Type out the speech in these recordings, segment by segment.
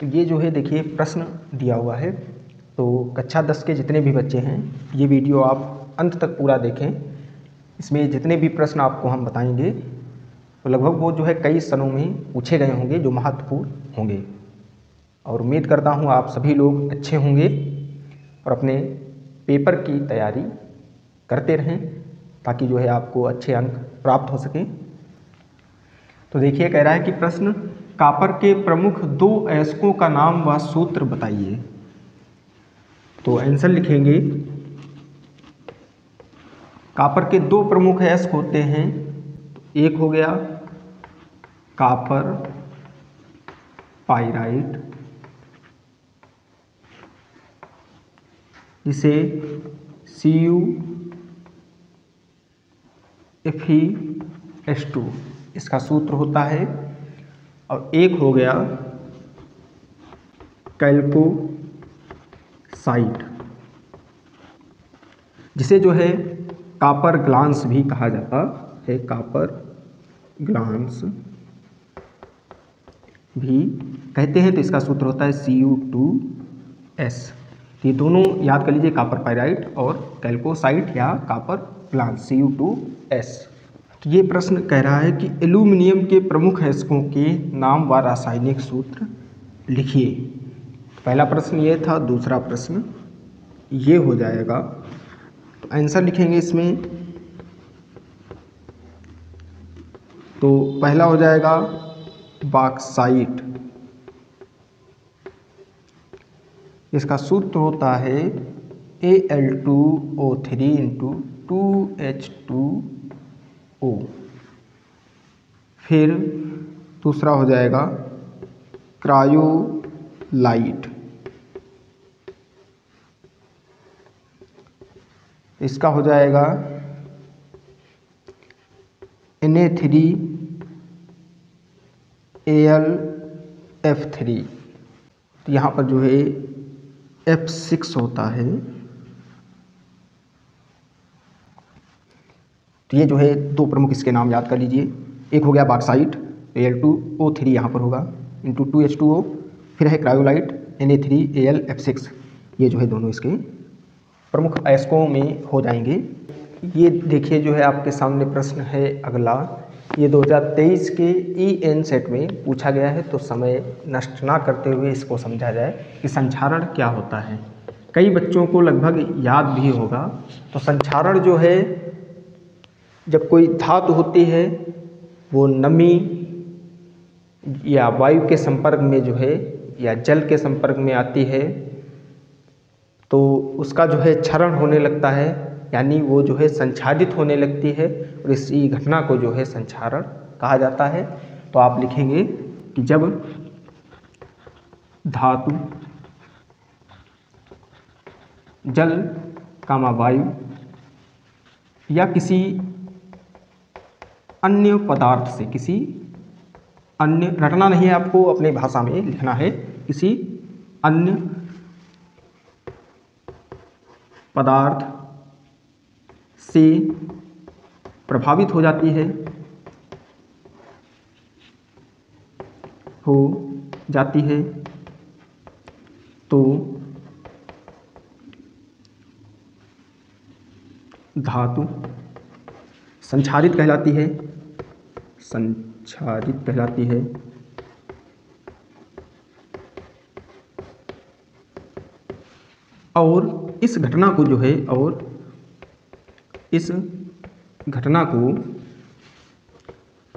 तो ये जो है देखिए प्रश्न दिया हुआ है। तो कक्षा 10 के जितने भी बच्चे हैं ये वीडियो आप अंत तक पूरा देखें। इसमें जितने भी प्रश्न आपको हम बताएंगे तो लगभग वो जो है कई सनों में पूछे गए होंगे जो महत्वपूर्ण होंगे। और उम्मीद करता हूँ आप सभी लोग अच्छे होंगे और अपने पेपर की तैयारी करते रहें ताकि जो है आपको अच्छे अंक प्राप्त हो सकें। तो देखिए कह रहा है कि प्रश्न कॉपर के प्रमुख 2 अयस्कों का नाम व सूत्र बताइए। तो आंसर लिखेंगे कॉपर के 2 प्रमुख अयस्क होते हैं। एक हो गया कॉपर पाइराइट जिसे CuFeS2 इसका सूत्र होता है, और एक हो गया कैल्कोसाइट जिसे जो है कॉपर ग्लांस भी कहा जाता है। कॉपर ग्लांस भी कहते हैं। तो इसका सूत्र होता है Cu2S। तो ये दोनों याद कर लीजिए, कॉपर पाइराइट और कैल्कोसाइट या कॉपर ग्लांस Cu2S। तो ये प्रश्न कह रहा है कि एल्यूमिनियम के प्रमुख अयस्कों के नाम व रासायनिक सूत्र लिखिए। पहला प्रश्न ये था, दूसरा प्रश्न ये हो जाएगा। तो आंसर लिखेंगे इसमें। तो पहला हो जाएगा बॉक्साइट, इसका सूत्र होता है Al2O3 × 2H2O। फिर दूसरा हो जाएगा क्रायोलाइट, इसका हो जाएगा Na3Al(F3). तो यहाँ पर जो है F6 होता है। तो ये जो है 2 प्रमुख इसके नाम याद कर लीजिए। एक हो गया बॉक्साइट, Al2O3 यहाँ पर होगा इंटू 2H2O। फिर है क्रायोलाइट Na3Al(F6). ये जो है दोनों इसके प्रमुख अयस्कों में हो जाएंगे। ये देखिए जो है आपके सामने प्रश्न है अगला। ये 2023 के EN सेट में पूछा गया है। तो समय नष्ट ना करते हुए इसको समझा जाए कि संक्षारण क्या होता है। कई बच्चों को लगभग याद भी होगा। तो संक्षारण जो है, जब कोई धातु होती है वो नमी या वायु के संपर्क में जो है या जल के संपर्क में आती है तो उसका जो है क्षरण होने लगता है, यानी वो जो है संक्षारित होने लगती है, और इसी घटना को जो है संक्षारण कहा जाता है। तो आप लिखेंगे कि जब धातु जल कामा वायु या किसी अन्य पदार्थ से, किसी अन्य, रटना नहीं है आपको, अपने भाषा में लिखना है, किसी अन्य पदार्थ से प्रभावित हो जाती है, तो धातु संक्षारित कहलाती है, संक्षारित कहलाती है। और इस घटना को जो है, और इस घटना को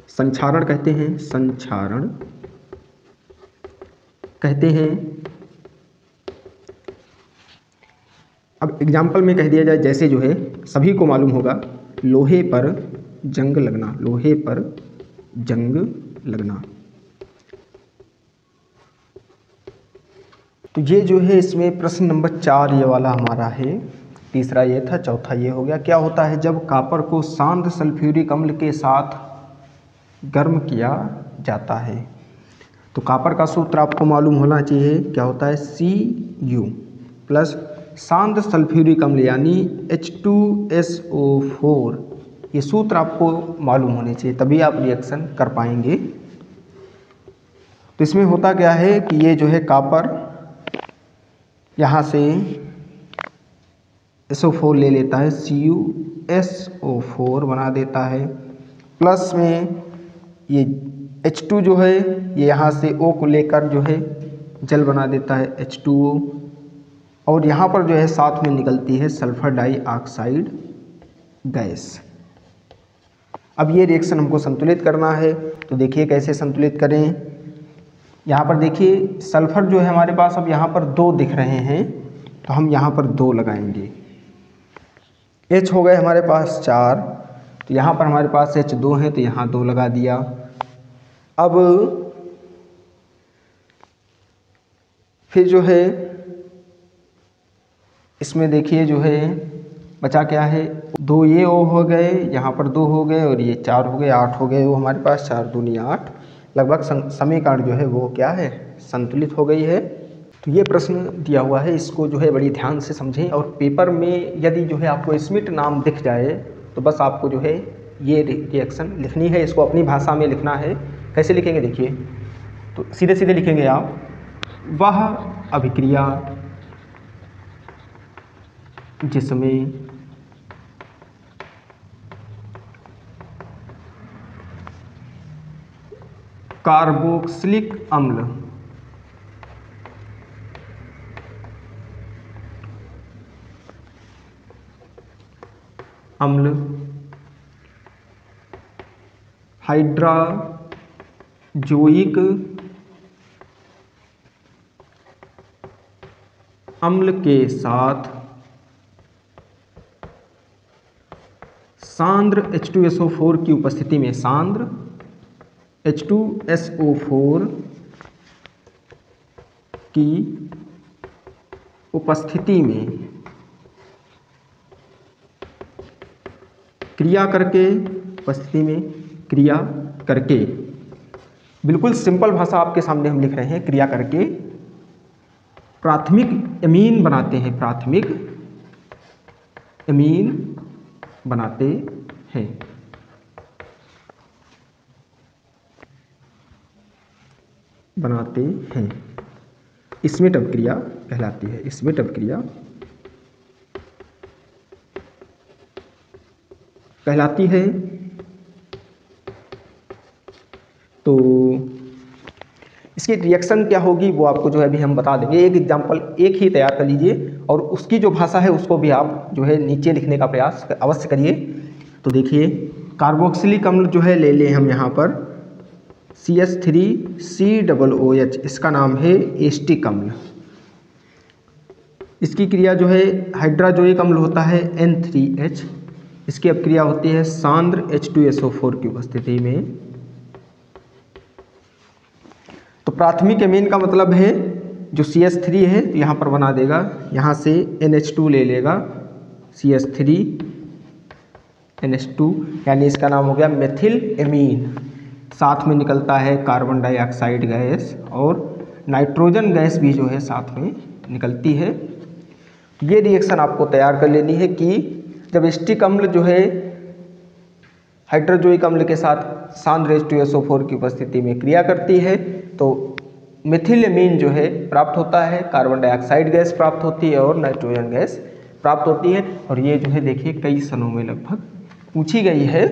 संक्षारण कहते हैं, संक्षारण कहते हैं। अब एग्जाम्पल में कह दिया जाए, जैसे जो है सभी को मालूम होगा लोहे पर जंग लगना, लोहे पर जंग लगना। तो ये जो है इसमें प्रश्न नंबर 4 ये वाला हमारा है। तीसरा ये था, चौथा ये हो गया। क्या होता है जब कॉपर को शांत सल्फ्यूरिक अम्ल के साथ गर्म किया जाता है? तो कॉपर का सूत्र आपको मालूम होना चाहिए, क्या होता है Cu प्लस शांत सल्फ्यूरिक अम्ल यानी H2SO4। ये सूत्र आपको मालूम होने चाहिए, तभी आप रिएक्शन कर पाएंगे। तो इसमें होता क्या है कि ये जो है कॉपर यहाँ से SO4 ले लेता है, CuSO4 बना देता है, प्लस में ये H2 जो है ये यहाँ से O को लेकर जो है जल बना देता है H2O, और यहाँ पर जो है साथ में निकलती है सल्फर डाइऑक्साइड गैस। अब ये रिएक्शन हमको संतुलित करना है, तो देखिए कैसे संतुलित करें। यहाँ पर देखिए सल्फर जो है हमारे पास अब यहाँ पर 2 दिख रहे हैं, तो हम यहाँ पर 2 लगाएंगे। H हो गए हमारे पास 4, तो यहाँ पर हमारे पास H2 है तो यहाँ 2 लगा दिया। अब फिर जो है इसमें देखिए जो है बचा क्या है, 2 ये O हो गए, यहाँ पर 2 हो गए और ये 4 हो गए, 8 हो गए वो हमारे पास, 4 दूनी 8, लगभग समीकरण जो है वो क्या है, संतुलित हो गई है। तो ये प्रश्न दिया हुआ है, इसको जो है बड़ी ध्यान से समझें, और पेपर में यदि जो है आपको स्मिट नाम दिख जाए तो बस आपको जो है ये रिएक्शन लिखनी है, इसको अपनी भाषा में लिखना है। कैसे लिखेंगे देखिए, तो सीधे सीधे लिखेंगे आप, वह अभिक्रिया जिसमें कार्बोक्सिलिक अम्ल हाइड्राजोइक अम्ल के साथ सांद्र H2SO4 की उपस्थिति में, सांद्र H2SO4 की उपस्थिति में क्रिया करके, उपस्थिति में क्रिया करके, बिल्कुल सिंपल भाषा आपके सामने हम लिख रहे हैं, क्रिया करके प्राथमिक एमीन बनाते हैं, प्राथमिक एमीन बनाते हैं। बनाते हैं स्मिट अपक्रिया कहलाती है, स्मिट अपक्रिया कहलाती है। तो इसकी रिएक्शन क्या होगी वो आपको जो है अभी हम बता देंगे। एक एग्जांपल एक ही तैयार कर लीजिए और उसकी जो भाषा है उसको भी आप जो है नीचे लिखने का प्रयास अवश्य करिए। तो देखिए कार्बोक्सिलिक अम्ल जो है ले लें हम यहाँ पर CH3COOH, इसका नाम है एस्टिक अम्ल। इसकी क्रिया जो है हाइड्राजोइक अम्ल होता है N3H, इसकी अपक्रिया होती है सांद्र H2SO4 की उपस्थिति में। तो प्राथमिक एमीन का मतलब है जो CH3 है तो यहाँ पर बना देगा, यहाँ से NH2 ले लेगा, CH3 NH2, यानी इसका नाम हो गया मेथिल एमीन। साथ में निकलता है कार्बन डाइऑक्साइड गैस और नाइट्रोजन गैस भी जो है साथ में निकलती है। ये रिएक्शन आपको तैयार कर लेनी है कि जब एस्टिक अम्ल जो है हाइड्रोजोइक अम्ल के साथ सांद्र H2SO4 की उपस्थिति में क्रिया करती है तो मिथिल एमीन जो है प्राप्त होता है, कार्बन डाइऑक्साइड गैस प्राप्त होती है और नाइट्रोजन गैस प्राप्त होती है। और ये जो है देखिए कई सनों में लगभग पूछी गई है।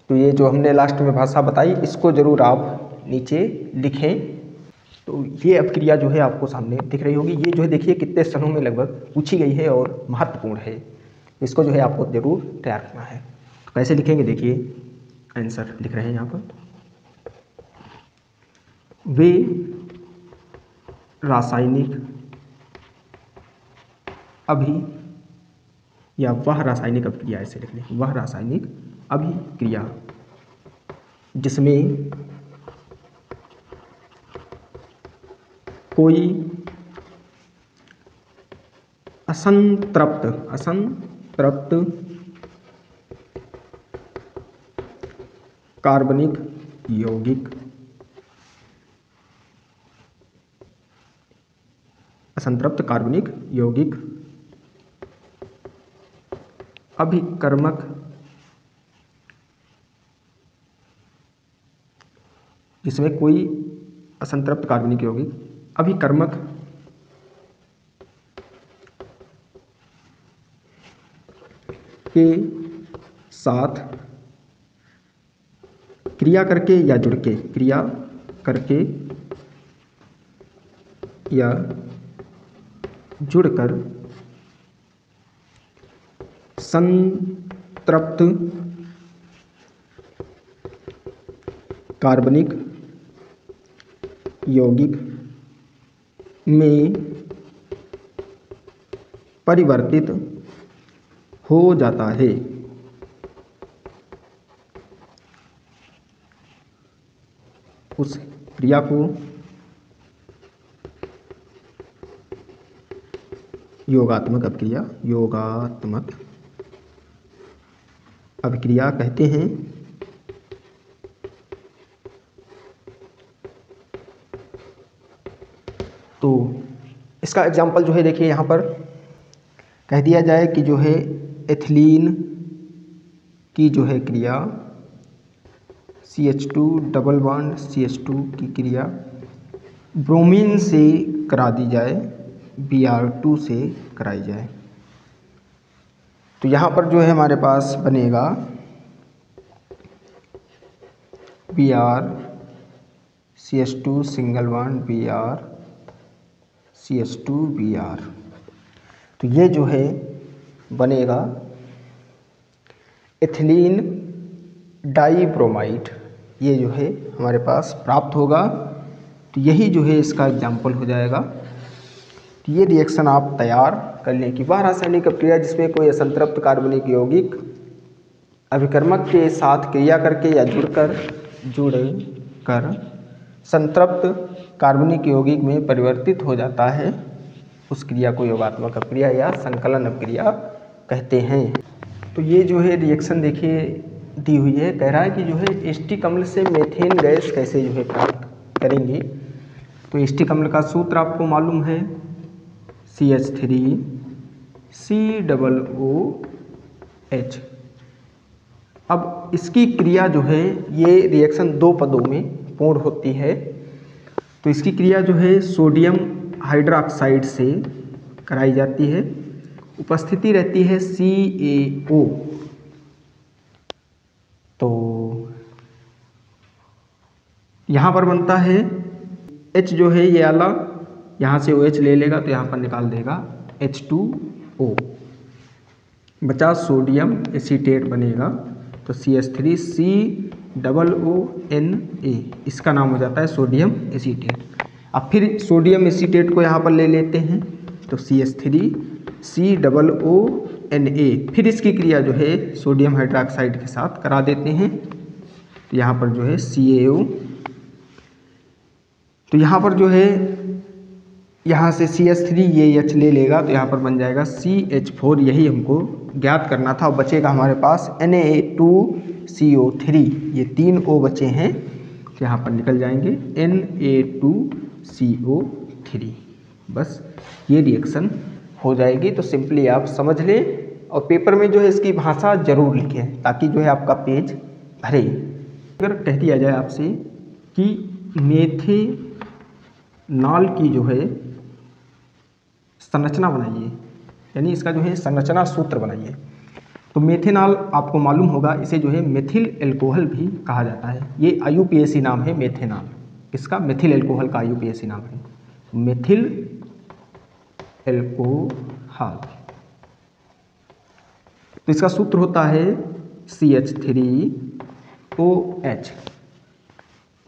तो ये जो हमने लास्ट में भाषा बताई इसको जरूर आप नीचे लिखें। तो ये अपक्रिया जो है आपको सामने दिख रही होगी, ये जो है देखिए कितने सनों में लगभग पूछी गई है और महत्वपूर्ण है, इसको जो है आपको जरूर तैयार करना है। तो कैसे लिखेंगे देखिए, आंसर लिख रहे हैं यहाँ पर, वे रासायनिक या वह रासायनिक अभिक्रिया, ऐसे लिख लें, वह रासायनिक अभिक्रिया जिसमें कोई असंतृप्त कार्बनिक यौगिक, असंतृप्त कार्बनिक यौगिक अभिकर्मक जिसमें कोई असंतृप्त कार्बनिक यौगिक अभिकर्मक के साथ क्रिया करके या जुड़ के, क्रिया करके या जुड़कर संतृप्त कार्बनिक यौगिक में परिवर्तित हो जाता है। उस क्रिया को योगात्मक अभिक्रिया कहते हैं। तो इसका एग्जाम्पल जो है देखिए यहाँ पर कह दिया जाए कि जो है एथिलीन की जो है क्रिया CH2 डबल बॉन्ड CH2 की क्रिया ब्रोमीन से करा दी जाए, Br2 से कराई जाए। तो यहाँ पर जो है हमारे पास बनेगा Br CH2 single bond Br CH2 Br। तो ये जो है बनेगा एथिलीन डाईब्रोमाइड, ये जो है हमारे पास प्राप्त होगा। तो यही जो है इसका एग्जाम्पल हो जाएगा। तो ये रिएक्शन आप तैयार कर लें कि वह रासायनिक अपक्रिया जिसमें कोई असंतृप्त कार्बनिक यौगिक अभिकर्मक के साथ क्रिया करके या जुड़कर संतृप्त कार्बनिक यौगिक में परिवर्तित हो जाता है, उस क्रिया को योगात्मक अपक्रिया या संकलन अपक्रिया कहते हैं। तो ये जो है रिएक्शन देखिए दी हुई है, कह रहा है कि जो है एस्टिक अम्ल से मेथेन गैस कैसे जो है प्राप्त करेंगे। तो एस्टिक अम्ल का सूत्र आपको मालूम है CH3COOH। अब इसकी क्रिया जो है ये रिएक्शन दो पदों में पूर्ण होती है। तो इसकी क्रिया जो है सोडियम हाइड्रोक्साइड से कराई जाती है, उपस्थिति रहती है CaO। तो यहाँ पर बनता है H जो है ये वाला, यहाँ से OH ले लेगा तो यहाँ पर निकाल देगा H2O, बचा सोडियम एसीटेट बनेगा तो CH3COONA, इसका नाम हो जाता है सोडियम एसीटेट। अब फिर सोडियम एसीटेट को यहाँ पर ले लेते हैं तो CH3COONA, फिर इसकी क्रिया जो है सोडियम हाइड्रोक्साइड के साथ करा देते हैं तो यहाँ पर जो है CaO। तो यहाँ पर जो है यहाँ से CH3 ये H ले लेगा तो यहाँ पर बन जाएगा CH4, यही हमको ज्ञात करना था। और बचेगा हमारे पास Na2CO3, ये 3 O बचे हैं तो यहाँ पर निकल जाएंगे Na2CO3। बस ये रिएक्शन हो जाएगी। तो सिंपली आप समझ लें और पेपर में जो है इसकी भाषा जरूर लिखें ताकि जो है आपका पेज भरे। अगर कह दिया जाए आपसे कि मेथेनॉल की जो है संरचना बनाइए, यानी इसका जो है संरचना सूत्र बनाइए, तो मेथेनॉल आपको मालूम होगा इसे जो है मेथिल एल्कोहल भी कहा जाता है। ये IUPAC नाम है मेथेनॉल, इसका मेथिल एल्कोहल का IUPAC नाम है मेथिल एल्कोहल। तो इसका सूत्र होता है CH3OH।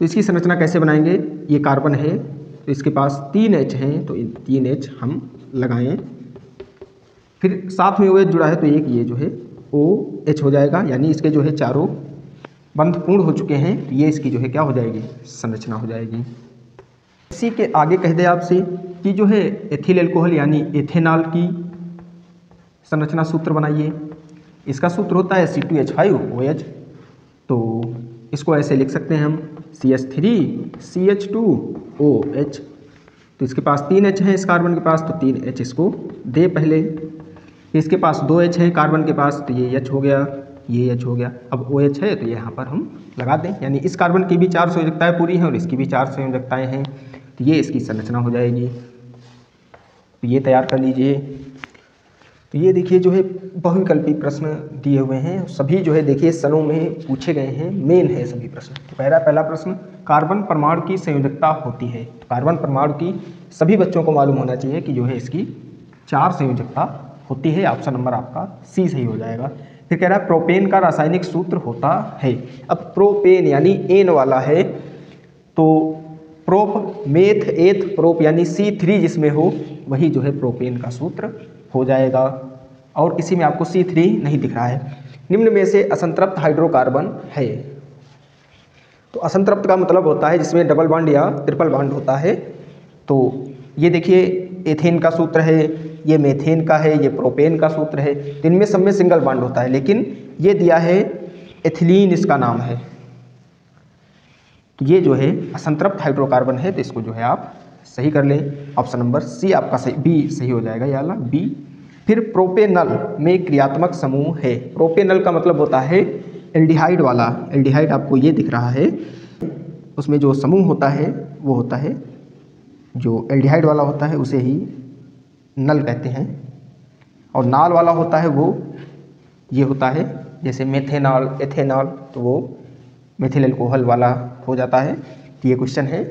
तो इसकी संरचना कैसे बनाएंगे, ये कार्बन है तो इसके पास 3 H हैं तो 3 H हम लगाएं, फिर साथ में OH जुड़ा है तो एक ये जो है OH हो जाएगा, यानी इसके जो है चारों बंध पूर्ण हो चुके हैं। तो ये इसकी जो है क्या हो जाएगी, संरचना हो जाएगी। इसी के आगे कह दे आपसे कि जो है एथिल एल्कोहल यानी एथेनॉल की संरचना सूत्र बनाइए। इसका सूत्र होता है C2H5OH। तो इसको ऐसे लिख सकते हैं हम CH3CH2OH। तो इसके पास 3 H हैं इस कार्बन के पास, तो 3 H इसको दे पहले। इसके पास 2 H हैं कार्बन के पास तो ये H हो गया, ये H हो गया। अब OH है तो यहाँ पर हम लगा दें, यानी इस कार्बन की भी 4 संयोजकताएँ पूरी हैं और इसकी भी 4 संयोजकताएँ हैं, तो ये इसकी संरचना हो जाएगी। तो ये तैयार कर लीजिए। तो ये देखिए जो है बहुविकल्पी प्रश्न दिए हुए हैं, सभी जो है देखिए सलों में पूछे गए हैं, मेन है सभी प्रश्न। तो पहला प्रश्न, कार्बन परमाणु की संयोजकता होती है। तो कार्बन परमाणु की सभी बच्चों को मालूम होना चाहिए कि जो है इसकी 4 संयोजकता होती है। ऑप्शन नंबर आपका सी सही हो जाएगा। फिर कह रहा है प्रोपेन का रासायनिक सूत्र होता है। अब प्रोपेन यानी एन वाला है, तो प्रोप मेथ एथ प्रोप यानी C3 जिसमें हो वही जो है प्रोपेन का सूत्र हो जाएगा। और इसी में आपको C3 नहीं दिख रहा है। निम्न में से असंतृप्त हाइड्रोकार्बन है। तो असंतृप्त का मतलब होता है जिसमें डबल बॉन्ड या ट्रिपल बॉन्ड होता है। तो ये देखिए एथेन का सूत्र है, ये मेथेन का है, ये प्रोपेन का सूत्र है। तो इनमें सब में सिंगल बॉन्ड होता है, लेकिन ये दिया है एथिलीन, इसका नाम है। तो ये जो है असंतृप्त हाइड्रोकार्बन है, तो इसको जो है आप सही कर लें। ऑप्शन नंबर सी आपका सही, बी सही हो जाएगा, ये वाला बी। फिर प्रोपेनल में क्रियात्मक समूह है। प्रोपेनल का मतलब होता है एल्डिहाइड वाला। एल्डिहाइड आपको ये दिख रहा है, उसमें जो समूह होता है वो होता है, जो एल्डिहाइड वाला होता है उसे ही नल कहते हैं, और नाल वाला होता है वो ये होता है, जैसे मेथेनॉल, एथेनॉल, तो वो मेथिल अल्कोहल वाला हो जाता है। तो ये क्वेश्चन है